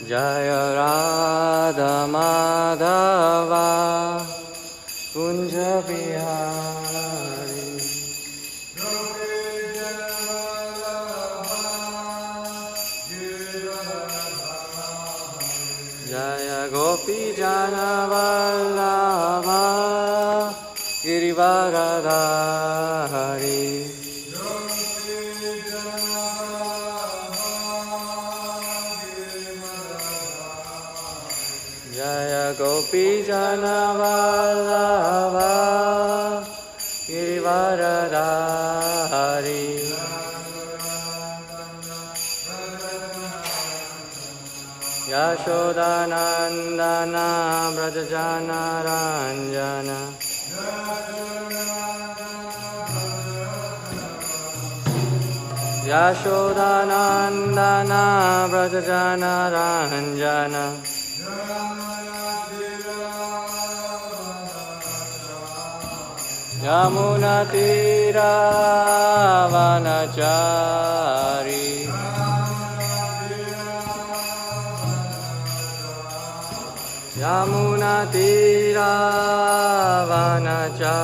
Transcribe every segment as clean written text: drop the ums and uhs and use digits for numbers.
Jaya Radha Madhava Kunja Bihari Jaya Gopi Jana Vallabha Girivaradhari Jaya Gopi Jana Vallabha Girivaradhari Yashodanandana Brajajana Ranjana Yashodanandana Brajajana Ranjana Yamuna Tira Vanachari Yamuna Tira Vanachari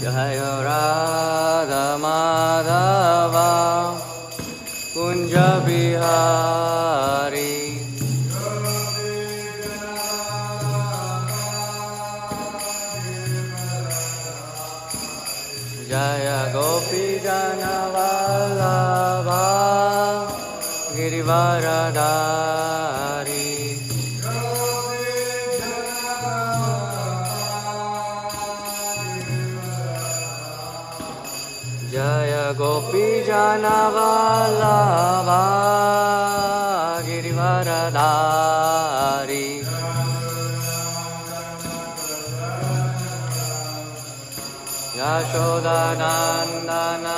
Jaya Radha Madhava Kunja Bihari Jaya Gopi Jana Vallabha Girivaradhari Jaya Gopi Jana Vallabha Girivaradhari Yashodanandana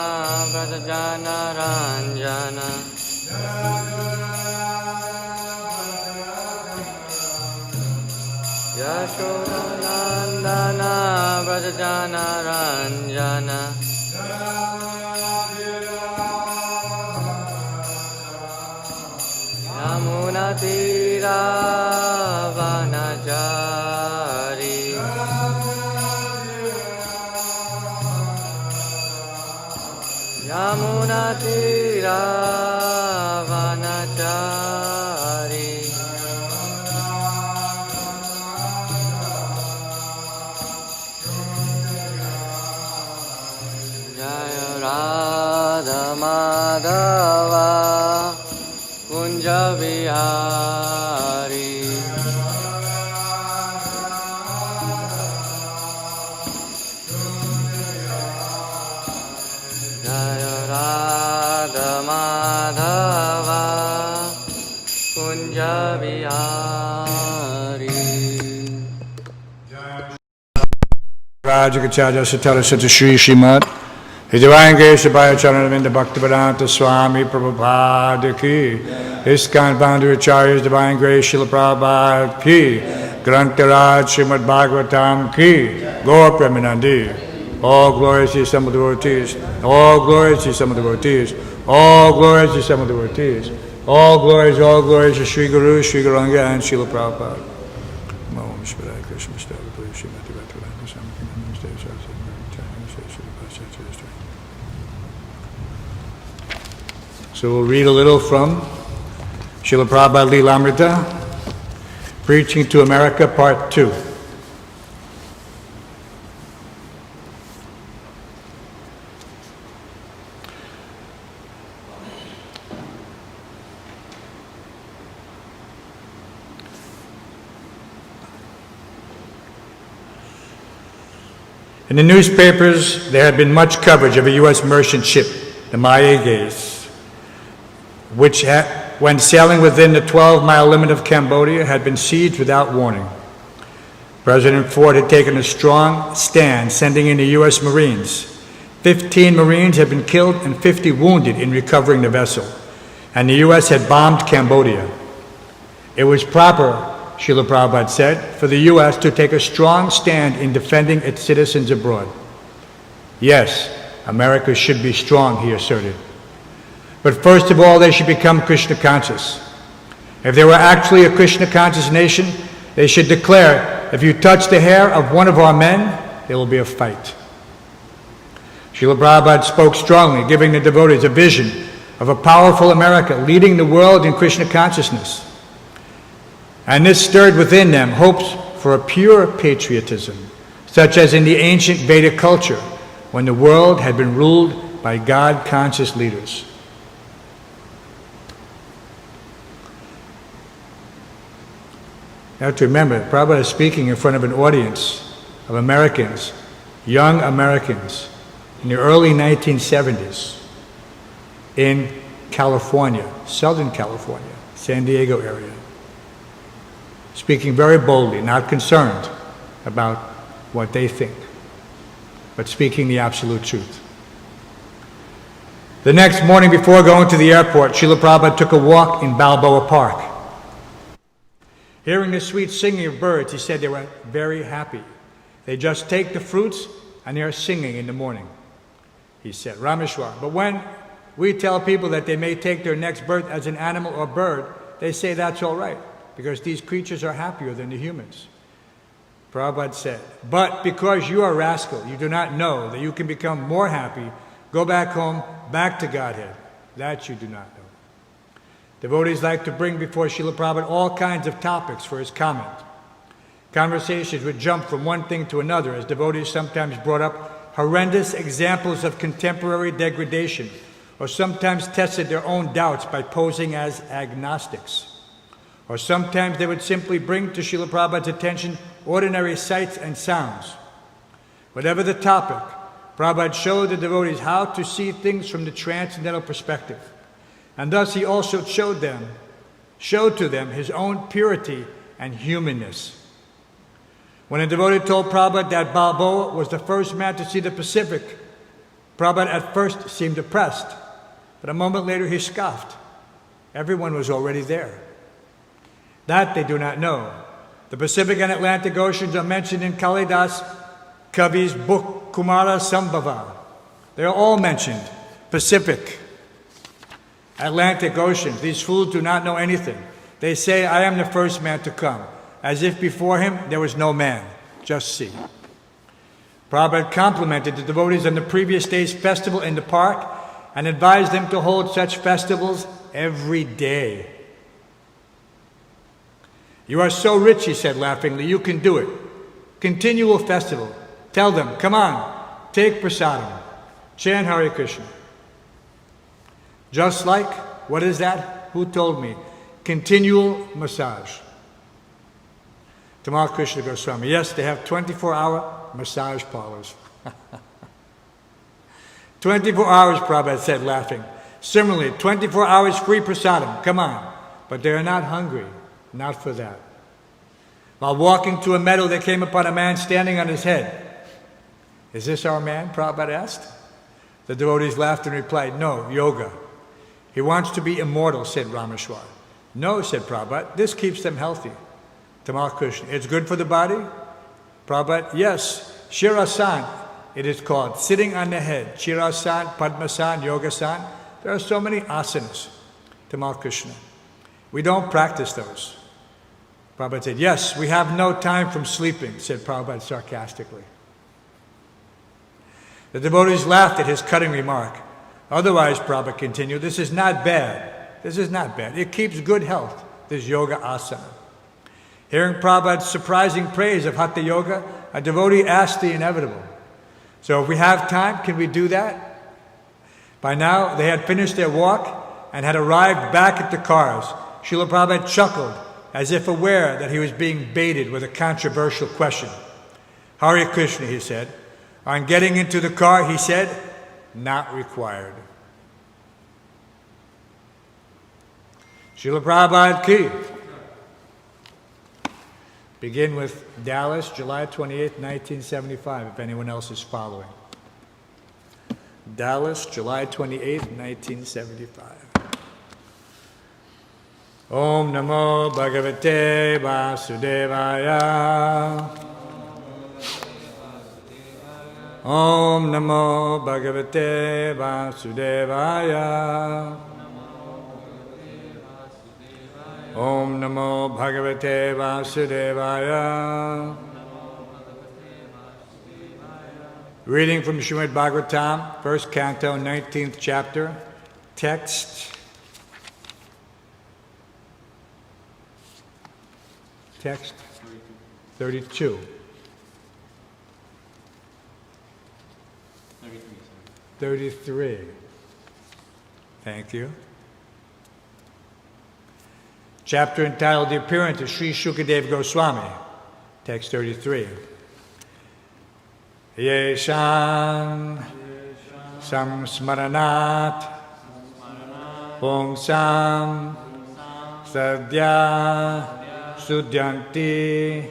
Brajajana Ranjana Yashodanandana Brajajana Ranjana Yamuna Tira Vanachari Yamuna Tira Vanachari Jaya Radha Madhava Kunja Bihari Jaya Radha Madhava Kunja Bihari Rajagachaja Satara Sata Shri Śrīmad His Divine Grace Abhaya Charanavinda Bhaktivedanta Swami Prabhupada Ki ISKCON Founder Acharya's Divine Grace Srila Prabhupada Ki Grantaraj Śhrīmad-Bhāgavatam Ki Gaur Premanandi All glories to some of the devotees All glories to some of the devotees All glories to some of the devotees All glories to Sri Guru, Sri Gauranga and Srila Prabhupada Om Shri Krishna So we'll read a little from Srila Prabhupada Lilamrita, Preaching to America, Part 2. In the newspapers, there had been much coverage of a U.S. merchant ship, the Mayages, which, when sailing within the 12-mile limit of Cambodia, had been seized without warning. President Ford had taken a strong stand, sending in the U.S. Marines. 15 Marines had been killed and 50 wounded in recovering the vessel, and the U.S. had bombed Cambodia. It was proper, Srila Prabhupada said, for the U.S. to take a strong stand in defending its citizens abroad. Yes, America should be strong, he asserted. But first of all, they should become Krishna conscious. If they were actually a Krishna conscious nation, they should declare, if you touch the hair of one of our men, there will be a fight. Srila Prabhupada spoke strongly, giving the devotees a vision of a powerful America leading the world in Krishna consciousness. And this stirred within them hopes for a pure patriotism, such as in the ancient Vedic culture, when the world had been ruled by God-conscious leaders. You have to remember, Prabhupada is speaking in front of an audience of Americans, young Americans, in the early 1970s in California, Southern California, San Diego area. Speaking very boldly, not concerned about what they think, but speaking the absolute truth. The next morning before going to the airport, Srila Prabhupada took a walk in Balboa Park. Hearing the sweet singing of birds, he said they were very happy. They just take the fruits and they are singing in the morning, he said, Rameshwar. But when we tell people that they may take their next birth as an animal or bird, they say that's all right, because these creatures are happier than the humans. Prabhupada said, but because you are rascal, you do not know that you can become more happy, go back home, back to Godhead. That you do not know. Devotees like to bring before Srila Prabhupada all kinds of topics for his comment. Conversations would jump from one thing to another, as devotees sometimes brought up horrendous examples of contemporary degradation, or sometimes tested their own doubts by posing as agnostics. Or sometimes they would simply bring to Srila Prabhupada's attention ordinary sights and sounds. Whatever the topic, Prabhupada showed the devotees how to see things from the transcendental perspective. And thus he also showed to them his own purity and humanness. When a devotee told Prabhupada that Balboa was the first man to see the Pacific, Prabhupada at first seemed depressed, but a moment later he scoffed. Everyone was already there. That they do not know. The Pacific and Atlantic Oceans are mentioned in Kalidas Kavi's book Kumara Sambhava. They are all mentioned. Pacific, Atlantic Oceans. These fools do not know anything. They say, I am the first man to come, as if before him there was no man. Just see. Prabhupada complimented the devotees on the previous day's festival in the park and advised them to hold such festivals every day. You are so rich, he said laughingly, you can do it. Continual festival. Tell them, come on, take prasadam. Chant Hare Krishna. Just like, what is that? Who told me? Continual massage. Tamal Krishna Goswami. Yes, they have 24-hour massage parlors. 24 hours, Prabhupada said, laughing. Similarly, 24 hours free prasadam. Come on. But they are not hungry. Not for that. While walking to a meadow, they came upon a man standing on his head. Is this our man? Prabhupada asked. The devotees laughed and replied, no, yoga. He wants to be immortal, said Rameshwar. No, said Prabhupada, this keeps them healthy. Tamal Krishna, it's good for the body? Prabhupada, yes, Shirasan, it is called, sitting on the head. Shirasan, Padmasan, Yogasan, there are so many asanas. Tamal Krishna, we don't practice those. Prabhupada said, yes, we have no time from sleeping, said Prabhupada sarcastically. The devotees laughed at his cutting remark. Otherwise, Prabhupada continued, this is not bad. This is not bad. It keeps good health, this yoga asana. Hearing Prabhupada's surprising praise of Hatha Yoga, a devotee asked the inevitable. So if we have time, can we do that? By now, they had finished their walk and had arrived back at the cars. Srila Prabhupada chuckled, as if aware that he was being baited with a controversial question. Hare Krishna, he said. On getting into the car, he said, not required. Srila Prabhupada ki. Begin with Dallas, July 28, 1975, if anyone else is following. Dallas, July 28, 1975. Om Namo Bhagavate Vasudevaya. Om Namo Bhagavate Vasudevaya. Om Namo Bhagavate Vasudevaya. Reading from Śhrīmad-Bhāgavatam, first canto, 19th chapter, text 32. 33. Thank you. Chapter entitled The Appearance of Sri Shukadeva Goswami, text 33. Yesham samsmaranat pungsam sadhya sudyanti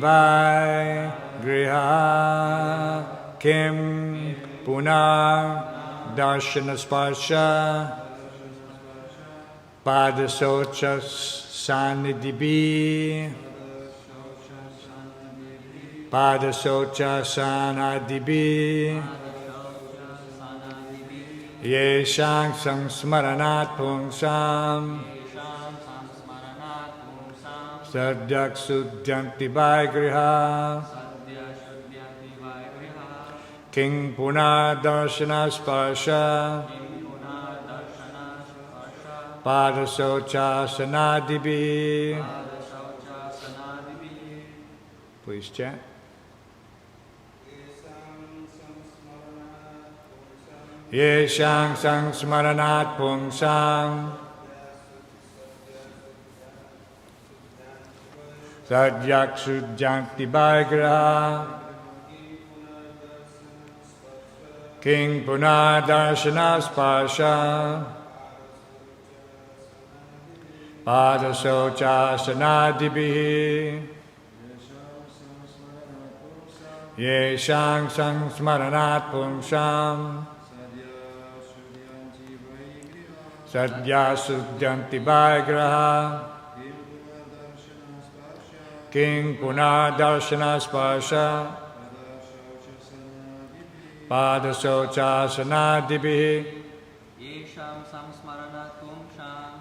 vai griha kim punar darshana sparsha padasocha sanidhibi padasocha sanadhibi yeshang samsmaranat pungsam sadhyak sudyanti vaigriha king punar darshana sparsha padasocha sanadhibi. Please chant. Yeshang samsmaranat pungsam sadhyak sudyanti vaigriha king punar darshana sparsha padasocha sanadhibi yeshang samsmaranat pungsam sadhya sudyanti vaigriha king punar darshana sparsha padasocha sanadhibi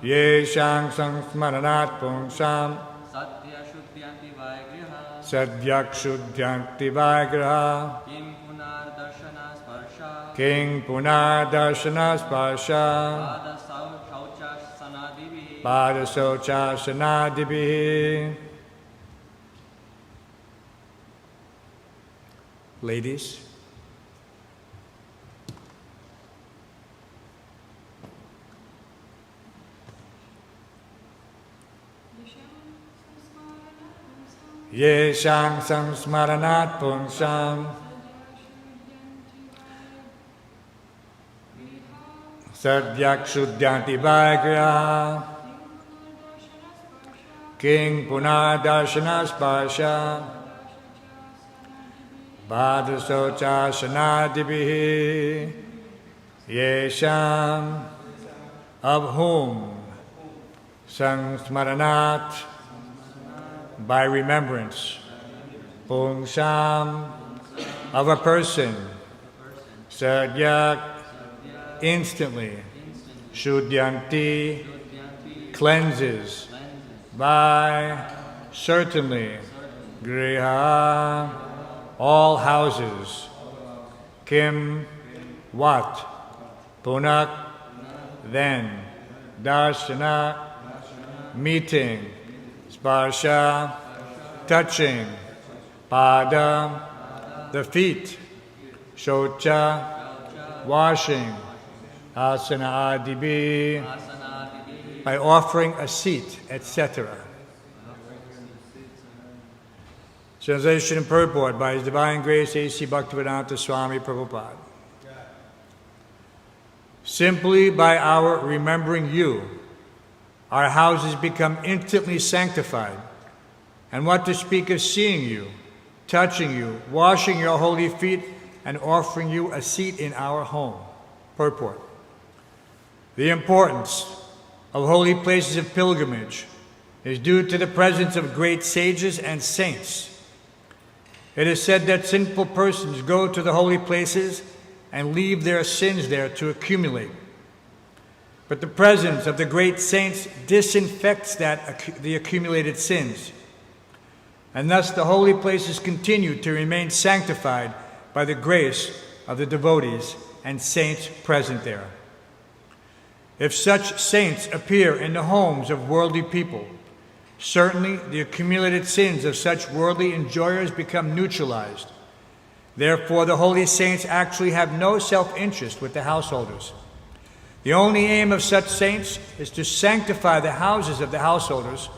yeshang samsmaranat pungsam sadhyak sudyanti vaigriha king punar darshana sparsha padasocha sanadhibi. Ladies, yeshang samsmaranat pungsam sadhyak sudyanti vaigriha king punar darshana sparsha padasocha sanadhibi yesham of whom samsmaranat by remembrance pungsam of a person sadhyak instantly shudyanti cleanses by certainly griha all houses kim what punak then darshana meeting sparsha touching pada the feet shocha washing asana adibi by offering a seat, etc. Translation and purport by His Divine Grace A.C. Bhaktivedanta Swami Prabhupada. Simply by our remembering you, our houses become instantly sanctified. And what to speak of seeing you, touching you, washing your holy feet, and offering you a seat in our home. Purport. The importance of holy places of pilgrimage is due to the presence of great sages and saints. It is said that sinful persons go to the holy places and leave their sins there to accumulate. But the presence of the great saints disinfects the accumulated sins. And thus the holy places continue to remain sanctified by the grace of the devotees and saints present there. If such saints appear in the homes of worldly people, certainly the accumulated sins of such worldly enjoyers become neutralized. Therefore, the holy saints actually have no self-interest with the householders. The only aim of such saints is to sanctify the houses of the householders,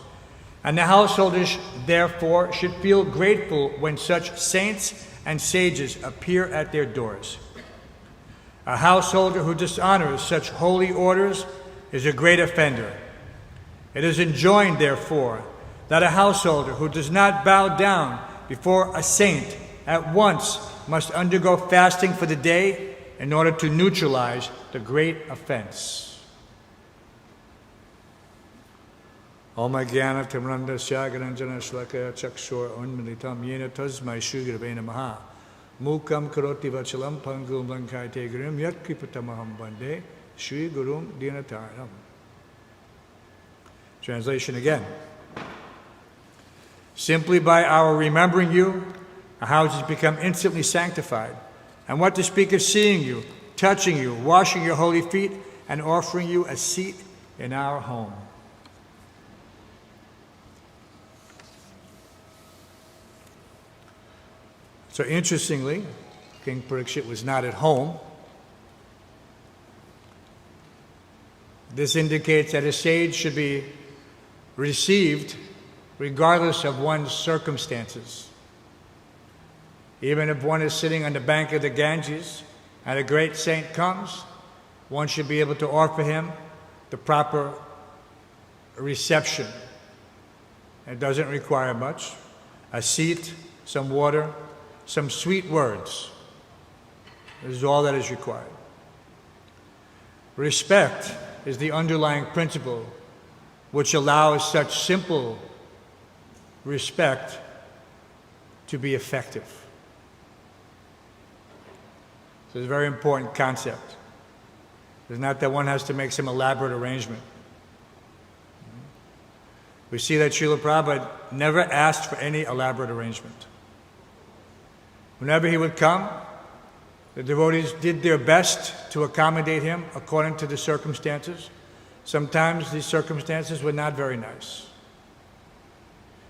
and the householders, therefore, should feel grateful when such saints and sages appear at their doors. A householder who dishonors such holy orders is a great offender. It is enjoined, therefore, that a householder who does not bow down before a saint at once must undergo fasting for the day in order to neutralize the great offense. Om Jnana Timrandasya Garanjana Shlakaya Chakshur Unmilitam Yena Tasmai Shri Gurave Namaha Mukam Karoti Vachalam Pangum Lankaite Gurum Yat Kripatamaham Bande Shri Gurum Dinataram. Translation again. Simply by our remembering you, our houses become instantly sanctified. And what to speak of seeing you, touching you, washing your holy feet, and offering you a seat in our home. So interestingly, King Parikshit was not at home. This indicates that a sage should be received regardless of one's circumstances. Even if one is sitting on the bank of the Ganges and a great saint comes, one should be able to offer him the proper reception. It doesn't require much. A seat, some water, some sweet words. This is all that is required. Respect is the underlying principle which allows such simple respect to be effective. So it's a very important concept. It's not that one has to make some elaborate arrangement. We see that Srila Prabhupada never asked for any elaborate arrangement. Whenever he would come, the devotees did their best to accommodate him according to the circumstances. Sometimes these circumstances were not very nice.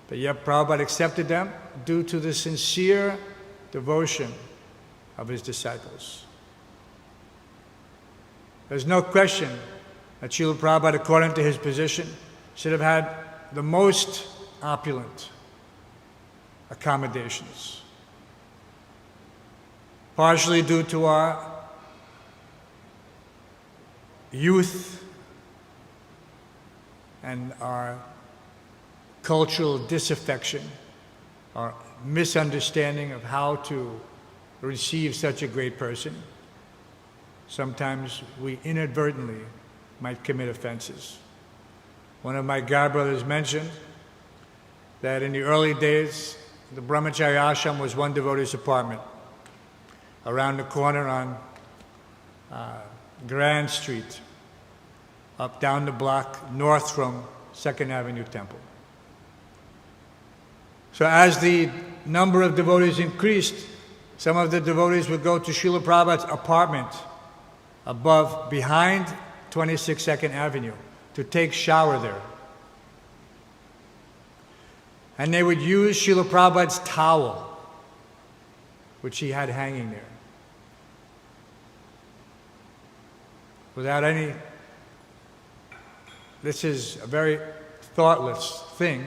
But yet Prabhupada accepted them due to the sincere devotion of his disciples. There's no question that Srila Prabhupada, according to his position, should have had the most opulent accommodations. Partially due to our youth and our cultural disaffection, our misunderstanding of how to receive such a great person. Sometimes we inadvertently might commit offenses. One of my godbrothers mentioned that in the early days, the Brahmacharya ashram was one devotee's apartment. Around the corner on Grand Street, up down the block, north from 2nd Avenue Temple. So as the number of devotees increased, some of the devotees would go to Srila Prabhupada's apartment behind 26 2nd Avenue to take shower there. And they would use Srila Prabhupada's towel, which he had hanging there. Without any, this is a very thoughtless thing,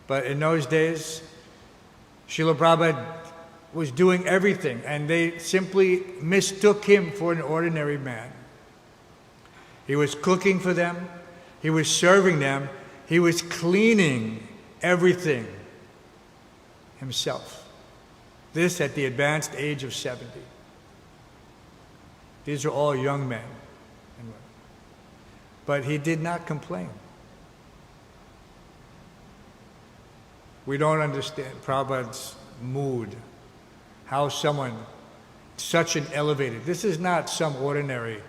but in those days, Srila Prabhupada was doing everything, and they simply mistook him for an ordinary man. He was cooking for them, he was serving them, he was cleaning everything himself. This at the advanced age of 70. These are all young men and women. But he did not complain. We don't understand Prabhupada's mood, how someone, such an elevated, this is not some ordinary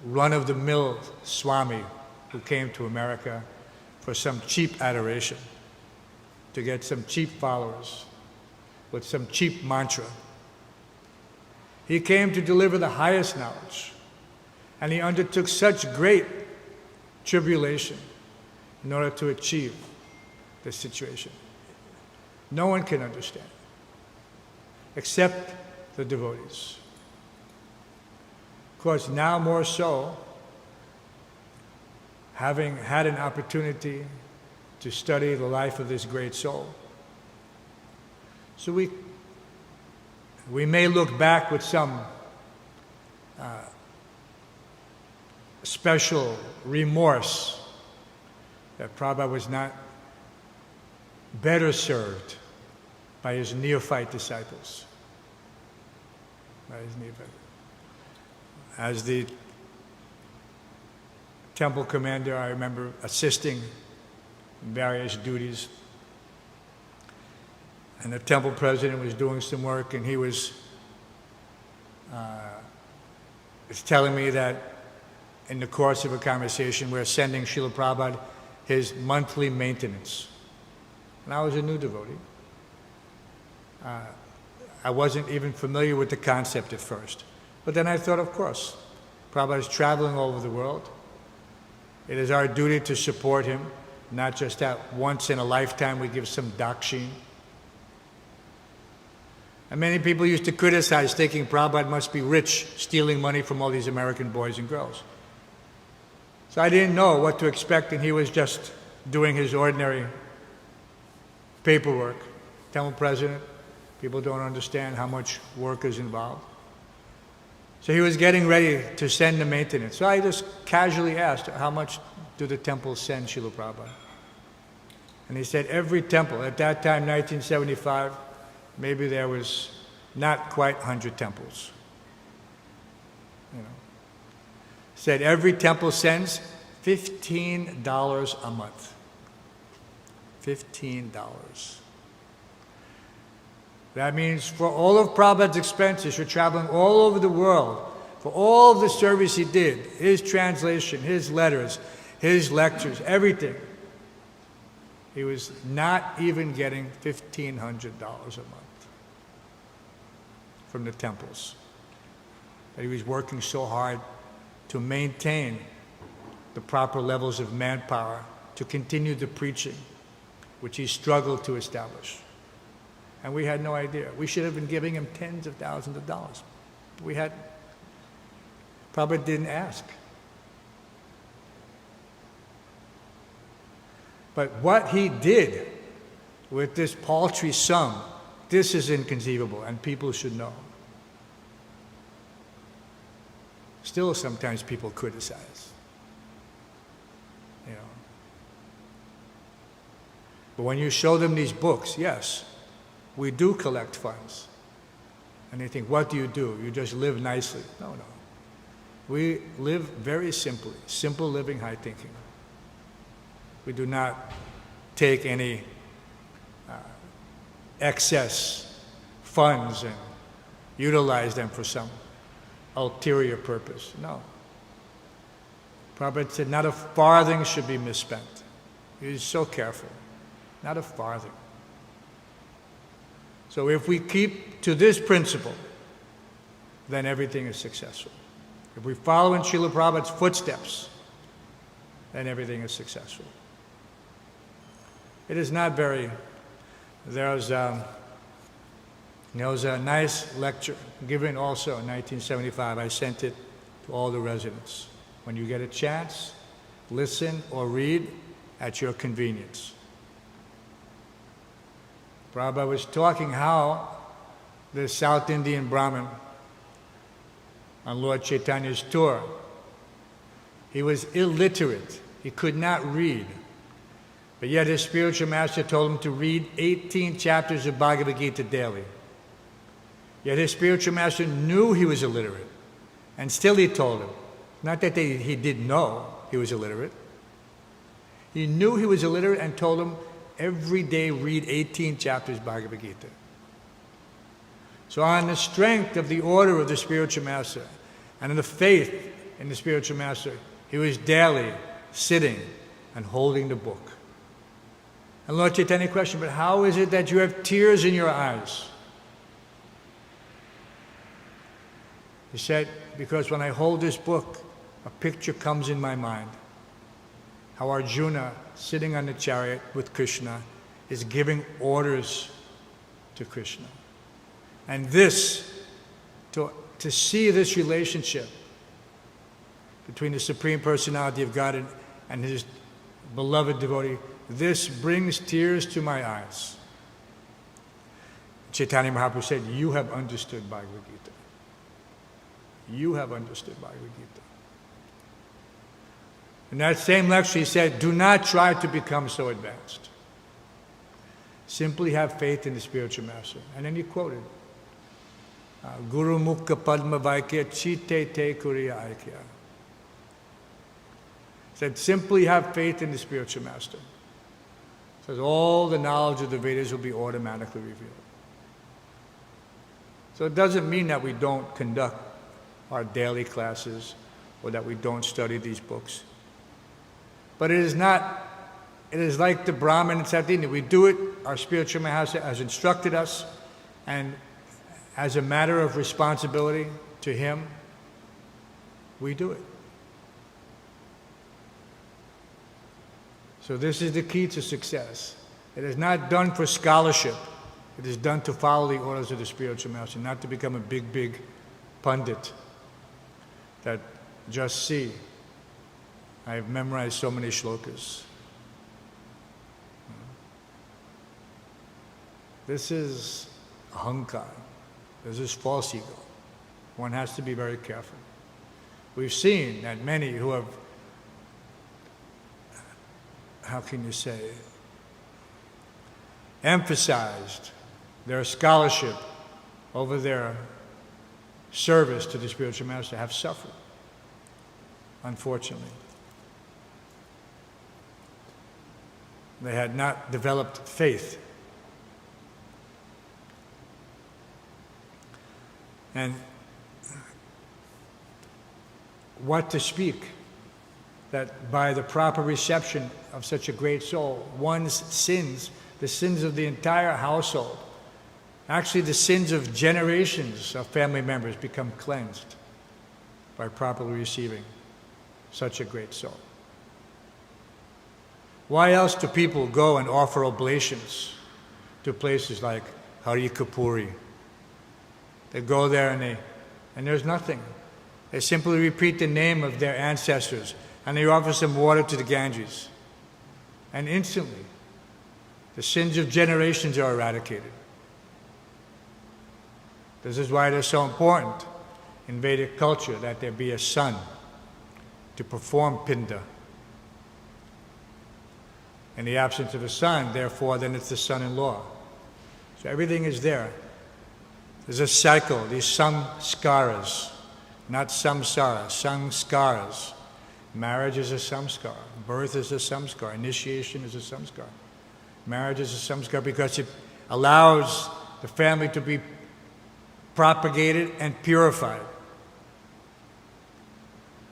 run-of-the-mill Swami who came to America for some cheap adoration, to get some cheap followers with some cheap mantra. He came to deliver the highest knowledge, and he undertook such great tribulation in order to achieve this situation. No one can understand, except the devotees. Of course, now more so, having had an opportunity to study the life of this great soul. So we may look back with some special remorse that Prabhupada was not better served by his neophyte disciples. As the temple commander, I remember assisting in various duties. And the temple president was doing some work, and he was telling me that in the course of a conversation, we're sending Srila Prabhupada his monthly maintenance. And I was a new devotee. I wasn't even familiar with the concept at first. But then I thought, of course, Prabhupada is traveling all over the world. It is our duty to support him, not just that once in a lifetime we give some dakshin. And many people used to criticize, thinking Prabhupada must be rich, stealing money from all these American boys and girls. So I didn't know what to expect, and he was just doing his ordinary paperwork. Temple president, people don't understand how much work is involved. So he was getting ready to send the maintenance. So I just casually asked, how much do the temples send Srila Prabhupada? And he said, every temple, at that time, 1975, maybe there was not quite 100 temples. Said every temple sends $15 a month. $15. That means for all of Prabhupada's expenses, for traveling all over the world, for all the service he did, his translation, his letters, his lectures, everything, he was not even getting $1,500 a month from the temples. That he was working so hard to maintain the proper levels of manpower to continue the preaching, which he struggled to establish. And we had no idea. We should have been giving him tens of thousands of dollars. Prabhupada didn't ask. But what he did with this paltry sum, this is inconceivable, and people should know. Still, sometimes people criticize. But when you show them these books, yes, we do collect funds. And they think, what do? You just live nicely. No. We live very simply. Simple living, high thinking. We do not take any excess funds and utilize them for some ulterior purpose. No. Prabhupada said not a farthing should be misspent. He was so careful. Not a farthing. So if we keep to this principle, then everything is successful. If we follow in Srila Prabhupada's footsteps, then everything is successful. It is not very... There was a nice lecture given also in 1975. I sent it to all the residents. When you get a chance, listen or read at your convenience. Prabhupada was talking how the South Indian Brahmin on Lord Chaitanya's tour, he was illiterate. He could not read. But yet his spiritual master told him to read 18 chapters of Bhagavad Gita daily. Yet his spiritual master knew he was illiterate. And still he told him, not that he didn't know, he was illiterate. He knew he was illiterate and told him every day read 18 chapters Bhagavad Gita. So on the strength of the order of the spiritual master and in the faith in the spiritual master, he was daily sitting and holding the book. And Lord Chaitanya questioned, but how is it that you have tears in your eyes? He said, because when I hold this book, a picture comes in my mind. How Arjuna, sitting on the chariot with Krishna, is giving orders to Krishna. And this, to see this relationship between the Supreme Personality of God and his beloved devotee, this brings tears to my eyes. Chaitanya Mahaprabhu said, you have understood Bhagavad Gita. You have understood Bhagavad Gita. In that same lecture, he said, do not try to become so advanced. Simply have faith in the spiritual master. And then he quoted, Guru Mukha Padma Vaikya Chite Te Kuriya Aikya. He said, simply have faith in the spiritual master. He says, all the knowledge of the Vedas will be automatically revealed. So it doesn't mean that we don't conduct our daily classes or that we don't study these books. But it is not, it is like the Brahman and Sadhini. We do it, our spiritual master has instructed us, and as a matter of responsibility to him, we do it. So this is the key to success. It is not done for scholarship. It is done to follow the orders of the spiritual master, not to become a big pundit that just see. I have memorized so many shlokas. This is ahankar. This is false ego. One has to be very careful. We've seen that many who have, how can you say, emphasized their scholarship over their service to the spiritual master have suffered, unfortunately. They had not developed faith. And what to speak, that by the proper reception of such a great soul, one's sins, the sins of the entire household, actually the sins of generations of family members become cleansed by properly receiving such a great soul. Why else do people go and offer oblations to places like Hari Kapuri? They go there and there's nothing. They simply repeat the name of their ancestors and they offer some water to the Ganges. And instantly, the sins of generations are eradicated. This is why it is so important in Vedic culture that there be a son to perform pinda. In the absence of a son, therefore, then it's the son-in-law. So everything is there. There's a cycle, these samskaras, not samsara, samskaras. Marriage is a samskar, birth is a samskar, initiation is a samskar. Marriage is a samskar because it allows the family to be propagated and purified.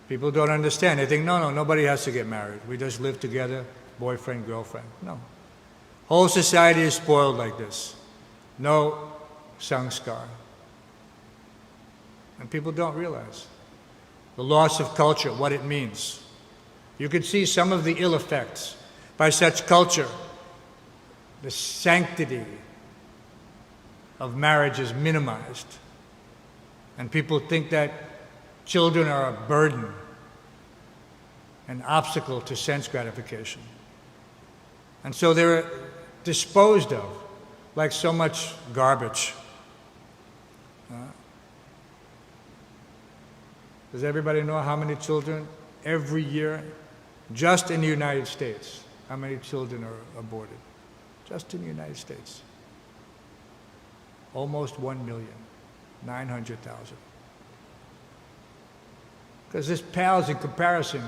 People don't understand. They think, no, nobody has to get married. We just live together, boyfriend, girlfriend. No. Whole society is spoiled like this. No sanskar. And people don't realize the loss of culture, what it means. You can see some of the ill effects by such culture. The sanctity of marriage is minimized. And people think that children are a burden, an obstacle to sense gratification. And so they're disposed of like so much garbage. Does everybody know how many children every year, just in the United States, how many children are aborted? Just in the United States. Almost 1,900,000. Because this pales in comparison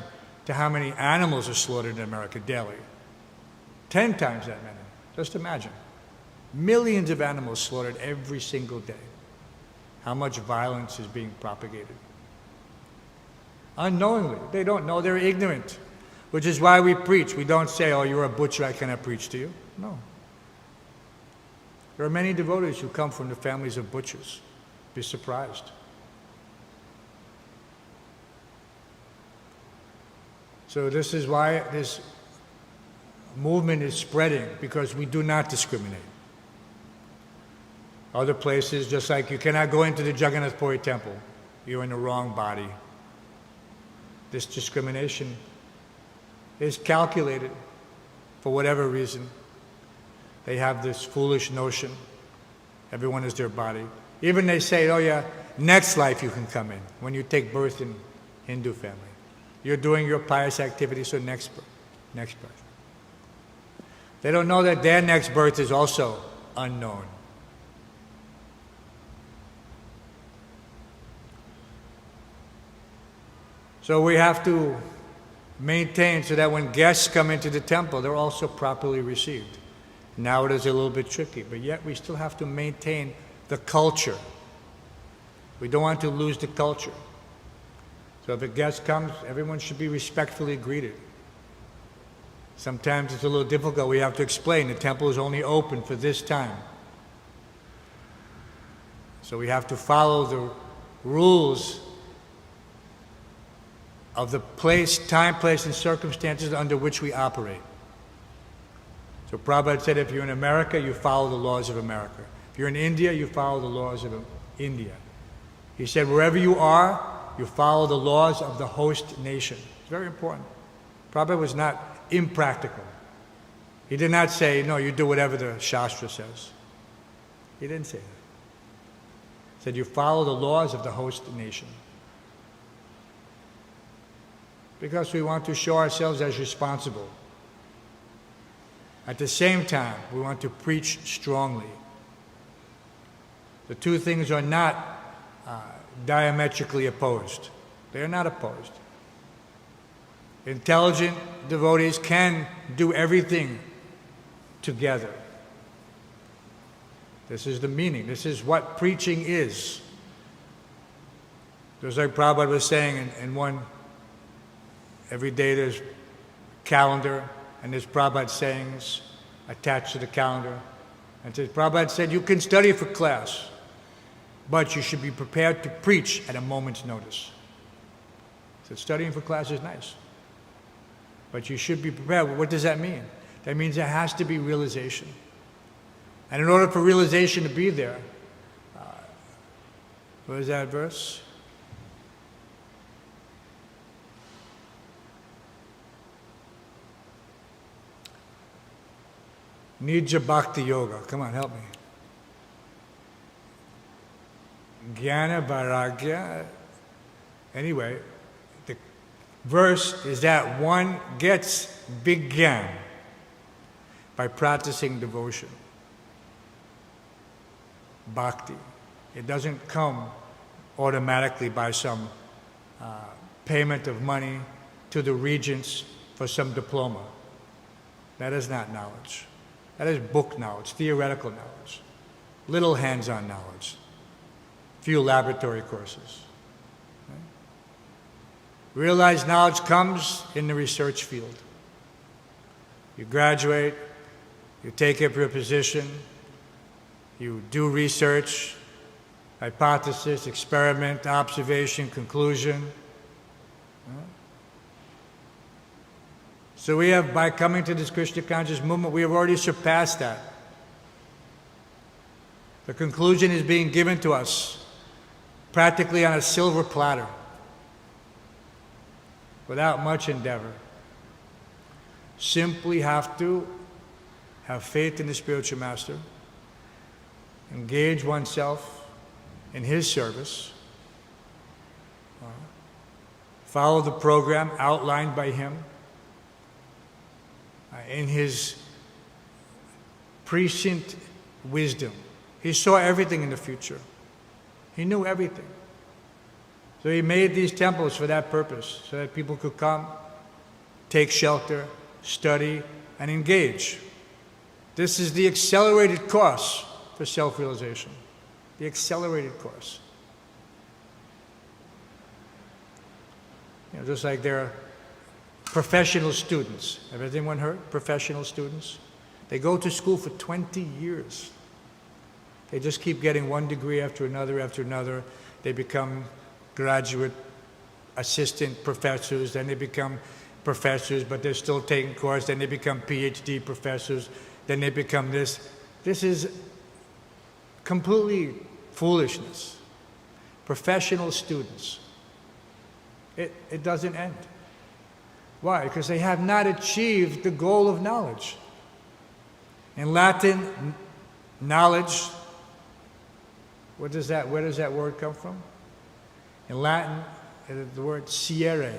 to how many animals are slaughtered in America daily. 10 times that many. Just imagine. Millions of animals slaughtered every single day. How much violence is being propagated? Unknowingly. They don't know, they're ignorant. Which is why we preach. We don't say, oh, you're a butcher, I cannot preach to you. No. There are many devotees who come from the families of butchers. Be surprised. So this is why this movement is spreading, because we do not discriminate. Other places, just like you cannot go into the Jagannath Puri temple, you're in the wrong body. This discrimination is calculated for whatever reason. They have this foolish notion, everyone is their body. Even they say, oh yeah, next life you can come in, when you take birth in Hindu family. You're doing your pious activities, so next birth. They don't know that their next birth is also unknown. So we have to maintain so that when guests come into the temple, they're also properly received. Now it is a little bit tricky, but yet we still have to maintain the culture. We don't want to lose the culture. So if a guest comes, everyone should be respectfully greeted. Sometimes it's a little difficult. We have to explain the temple is only open for this time. So we have to follow the rules of the place, time, place, and circumstances under which we operate. So Prabhupada said, if you're in America, you follow the laws of America. If you're in India, you follow the laws of India. He said, wherever you are, you follow the laws of the host nation. It's very important. Prabhupada was not impractical. He did not say, no, you do whatever the Shastra says. He didn't say that. He said, you follow the laws of the host nation. Because we want to show ourselves as responsible. At the same time, we want to preach strongly. The two things are not diametrically opposed. They are not opposed. Intelligent devotees can do everything together. This is the meaning. This is what preaching is. Just like Prabhupada was saying in one, every day there's a calendar and there's Prabhupada sayings attached to the calendar. And Prabhupada said, you can study for class, but you should be prepared to preach at a moment's notice. He said, studying for class is nice, but you should be prepared. What does that mean? That means there has to be realization. And in order for realization to be there, what is that verse? Nija Bhakti Yoga. Come on, help me. Jnana Vairagya. Anyway, the verse is that one gets big gyan by practicing devotion. Bhakti. It doesn't come automatically by some payment of money to the regents for some diploma. That is not knowledge. That is book knowledge, theoretical knowledge, little hands-on knowledge, few laboratory courses. Right? Realized knowledge comes in the research field. You graduate, you take up your position, you do research, hypothesis, experiment, observation, conclusion. Right? So we have, by coming to this Krishna conscious movement, we have already surpassed that. The conclusion is being given to us practically on a silver platter, without much endeavor. Simply have to have faith in the spiritual master, engage oneself in his service, follow the program outlined by him, in his prescient wisdom. He saw everything in the future. He knew everything. So he made these temples for that purpose, so that people could come take shelter, study, and engage. This is the accelerated course for self-realization. The accelerated course. Just like there are professional students. Have anyone heard? Professional students? They go to school for 20 years. They just keep getting one degree after another. They become graduate assistant professors, then they become professors, but they're still taking course, then they become PhD professors, then they become this. This is completely foolishness. Professional students. It doesn't end. Why? Because they have not achieved the goal of knowledge. In Latin, knowledge, where does that word come from? In Latin, the word sciere,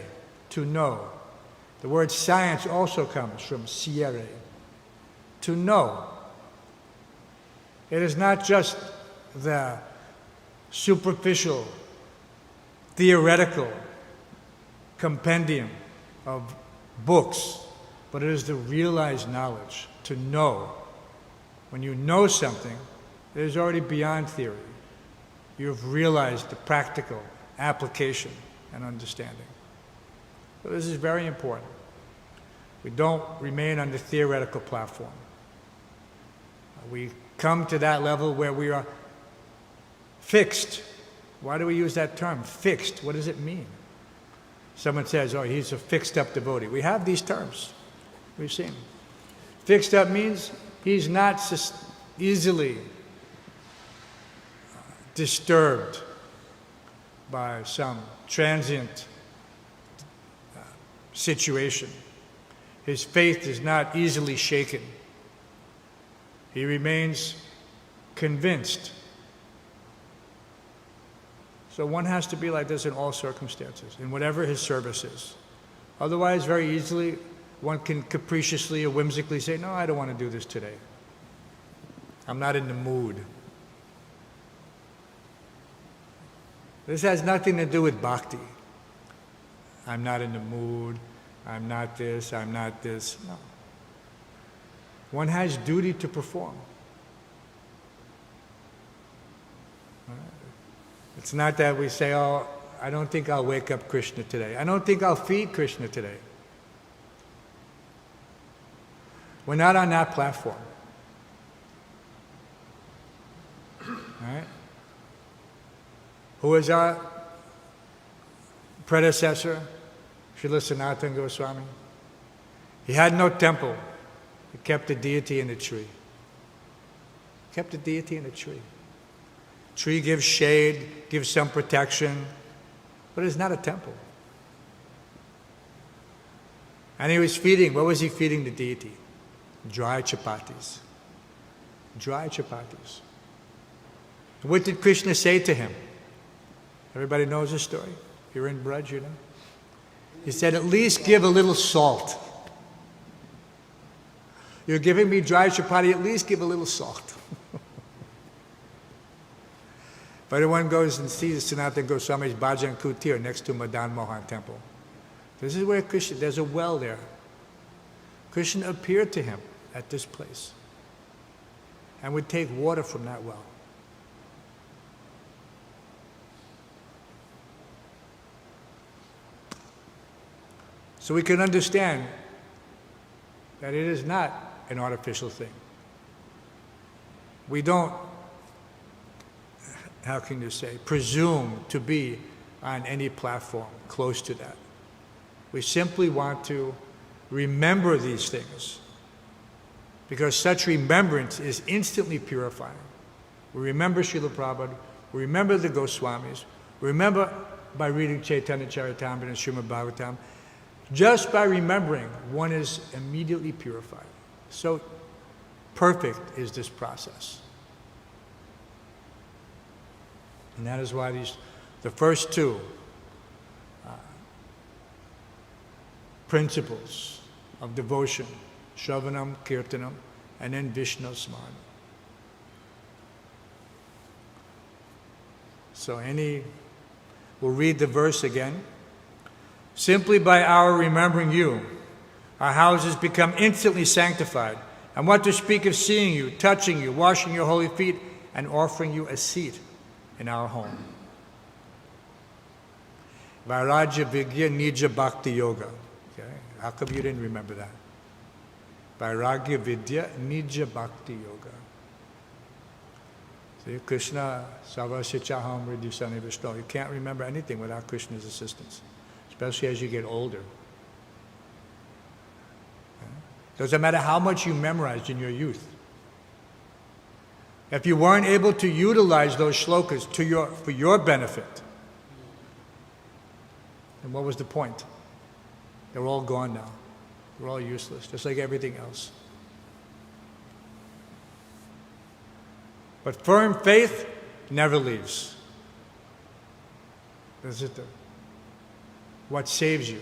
to know. The word science also comes from sciere, to know. It is not just the superficial, theoretical compendium of books, but it is the realized knowledge, to know. When you know something, it is already beyond theory. You have realized the practical application and understanding. So this is very important. We don't remain on the theoretical platform. We come to that level where we are fixed. Why do we use that term, fixed? What does it mean? Someone says, oh, he's a fixed-up devotee. We have these terms. We've seen. Fixed up means he's not easily disturbed by some transient situation. His faith is not easily shaken. He remains convinced. So one has to be like this in all circumstances, in whatever his service is. Otherwise, very easily, one can capriciously or whimsically say, no, I don't want to do this today. I'm not in the mood. This has nothing to do with bhakti. I'm not in the mood. I'm not this. I'm not this. No. One has duty to perform. It's not that we say, oh, I don't think I'll wake up Krishna today. I don't think I'll feed Krishna today. We're not on that platform. All right? Who was our predecessor? Srila Sanatana Goswami. He had no temple. He kept the deity in a tree. Kept the deity in a tree. Tree gives shade, gives some protection, but it's not a temple. And he was feeding, what was he feeding the deity? Dry chapatis. Dry chapatis. What did Krishna say to him? Everybody knows the story. You're in Braj, you know. He said, at least give a little salt. You're giving me dry chapati, at least give a little salt. If anyone goes and sees Sanatana Goswami's Bhajan Kutir next to Madan Mohan temple, this is where Krishna, there's a well there. Krishna appeared to him at this place and would take water from that well. So we can understand that it is not an artificial thing. We don't, how can you say, presume to be on any platform close to that. We simply want to remember these things because such remembrance is instantly purifying. We remember Srila Prabhupada, we remember the Goswamis, we remember by reading Chaitanya Charitamrita and Śhrīmad-Bhāgavatam. Just by remembering, one is immediately purified. So perfect is this process. And that is why the first two principles of devotion, Shravanam, Kirtanam, and then Vishnu Smaranam. So we'll read the verse again. Simply by our remembering you, Our houses become instantly sanctified. And what to speak of seeing you, touching you, washing your holy feet, and offering you a seat in our home. Vairagya Vidya Nija Bhakti Yoga. Okay? How come you didn't remember that? Vairagya Vidya Nija Bhakti Yoga. See, Krishna, Sarvasichaham Riddhisani Vishnu. You can't remember anything without Krishna's assistance, especially as you get older. Okay? Doesn't matter how much you memorized in your youth. If you weren't able to utilize those shlokas for your benefit, then what was the point? They're all gone now. They're all useless, just like everything else. But firm faith never leaves. That's it. What saves you?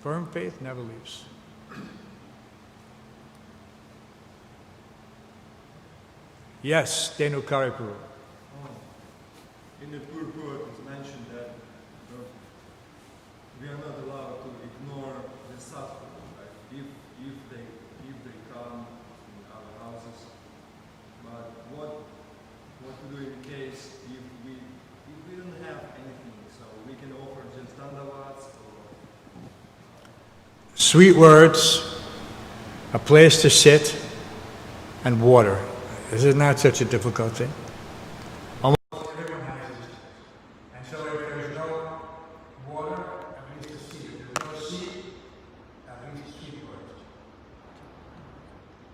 Firm faith never leaves. Yes, Denu Karipuru. In the purport it's mentioned that we are not allowed to ignore the suffering, right? If they come in our houses. But what to do in case if we don't have anything, so we can offer just dandavats or Sweet words, a place to sit, and water. This is not such a difficult thing. Almost everyone has this. And so if there's no water, at least a seat. If there's no seat, at least sweet words.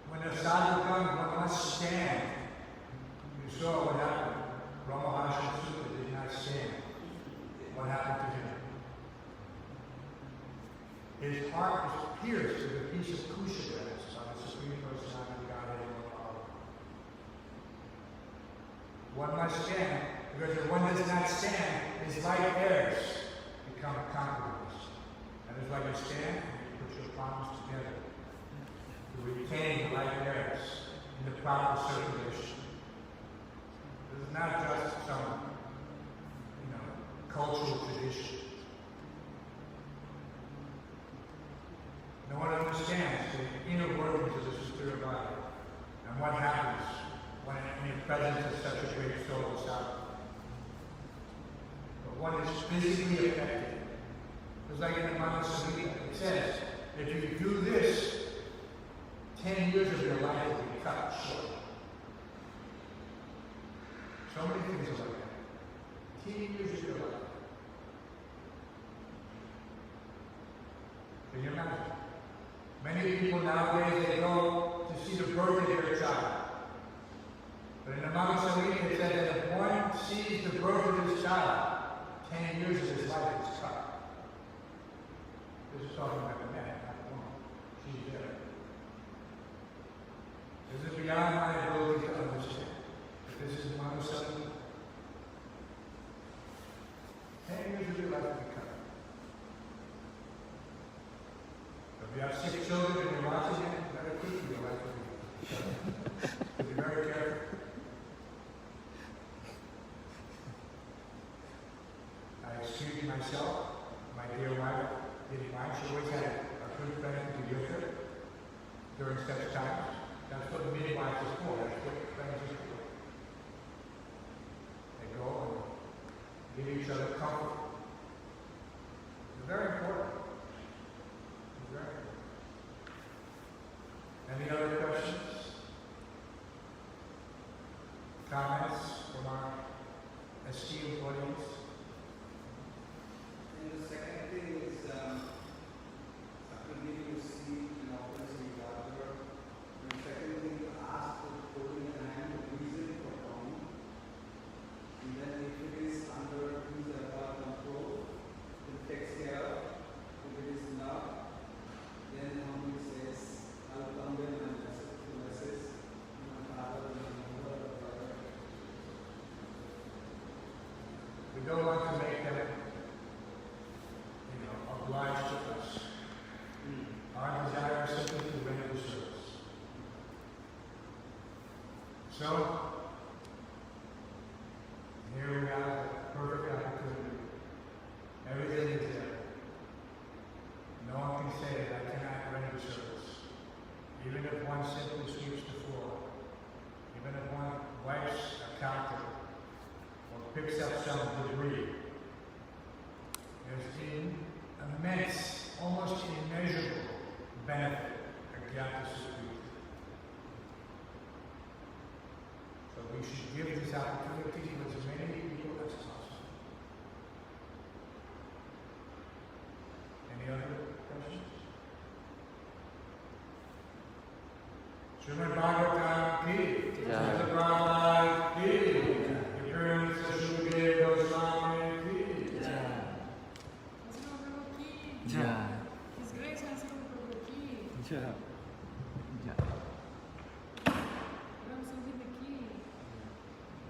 When the sadhu comes, one must stand. You saw what happened. Ramaharshi Sutta did not stand. What happened to him? His heart was pierced with a piece of kusha grass on the Supreme Personality of Godhead. One must stand, because if one does not stand, his light airs become compromised. That is why you stand and you put your palms together to retain the light airs in the proper circulation. This is not just some, cultural tradition. No one understands the inner workings of the spirit body and what happens when in the presence of such a great soul as sadhu. But one is physically affected. It's like in the Mahasamhita, it says, if you do this, 10 years of your life will be cut short. So many things are like that. 10 years of your life. Can you imagine? Many people nowadays, they go to see the birth of their child. But in the Mahasamhita, it says that if one sees the birth of his child, 10 years of his life is cut. This is talking about a man, not a woman. She's there. This is beyond my ability to understand. But this is Mahasamhita. 10 years of your life will be cut. If you have 6 children and you're watching it, very quickly your life will be cut. So be very careful. I excuse myself, my dear wife, she always had a good friend to give her during such times. That's what the midwife is for. That's what friends are for. They go and give each other comfort. It's very important. It's very important. Any other questions? Comments from our esteemed audience? And the second thing is, after giving a seat and offering water, the second thing to ask for holding a hand the reason for coming. And then if it is under his or her control, it takes care of. If it is not, then humbly says, I'll come then and accept the message. My father and my mother or brother. We don't want to make them obliged to us. Our desire is simply to render the service. So, here we have a perfect opportunity. Everything is there. No one can say that I cannot picks up some debris. There's immense, almost immeasurable benefit Agyata Sukriti. So we should give this opportunity to as many people as possible. Any other questions? Śhrīmad-Bhāgavatam ki.